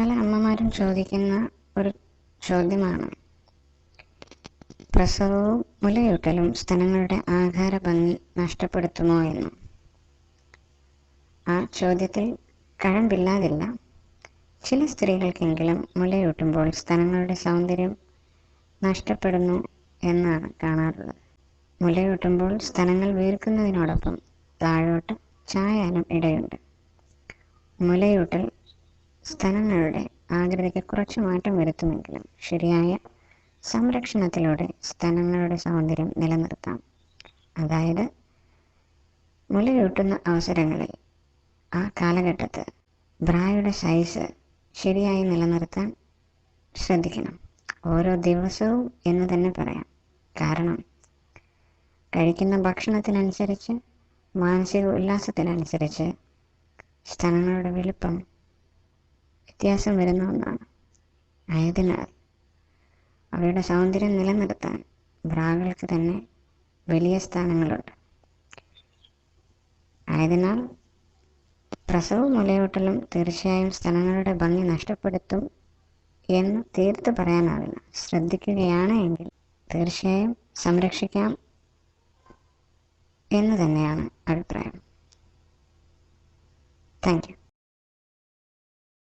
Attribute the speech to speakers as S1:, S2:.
S1: പല അമ്മമാരും ചോദിക്കുന്ന ഒരു ചോദ്യമാണ്, പ്രസവവും മുലയൂട്ടലും സ്തനങ്ങളുടെ ആകാര ഭംഗി നഷ്ടപ്പെടുത്തുമോ എന്ന്. ആ ചോദ്യത്തിൽ കഴമ്പില്ലാതില്ല. ചില സ്ത്രീകൾക്കെങ്കിലും മുലയൂട്ടുമ്പോൾ സ്തനങ്ങളുടെ സൗന്ദര്യം നഷ്ടപ്പെടുന്നു എന്നാണ് കാണാറുള്ളത്. മുലയൂട്ടുമ്പോൾ സ്തനങ്ങൾ വീർക്കുന്നതിനോടൊപ്പം താഴോട്ട് ചായാനും ഇടയുണ്ട്. മുലയൂട്ടൽ സ്തനങ്ങളുടെ ആകൃതിക്ക് കുറച്ച് മാറ്റം വരുത്തുമെങ്കിലും ശരിയായ സംരക്ഷണത്തിലൂടെ സ്തനങ്ങളുടെ സൗന്ദര്യം നിലനിർത്താം. അതായത് മുലയൂട്ടുന്ന അവസരങ്ങളിൽ ആ കാലഘട്ടത്ത് ബ്രായുടെ സൈസ് ശരിയായി നിലനിർത്താൻ ശ്രദ്ധിക്കണം. ഓരോ ദിവസവും എന്ന് തന്നെ പറയാം. കാരണം കഴിക്കുന്ന ഭക്ഷണത്തിനനുസരിച്ച്, മാനസിക ഉല്ലാസത്തിനനുസരിച്ച് സ്തനങ്ങളുടെ വലുപ്പം വ്യത്യാസം വരുന്ന ഒന്നാണ്. ആയതിനാൽ അവയുടെ സൗന്ദര്യം നിലനിർത്താൻ ബ്രാകൾക്ക് തന്നെ വലിയ സ്ഥാനങ്ങളുണ്ട്. ആയതിനാൽ പ്രസവവും മുലയൂട്ടലും തീർച്ചയായും സ്തനങ്ങളുടെ ഭംഗി നഷ്ടപ്പെടുത്തും എന്ന് തീർത്ത് പറയാനാവില്ല. ശ്രദ്ധിക്കുകയാണ് എങ്കിൽ തീർച്ചയായും സംരക്ഷിക്കാം എന്ന് തന്നെയാണ് അഭിപ്രായം. Thank you.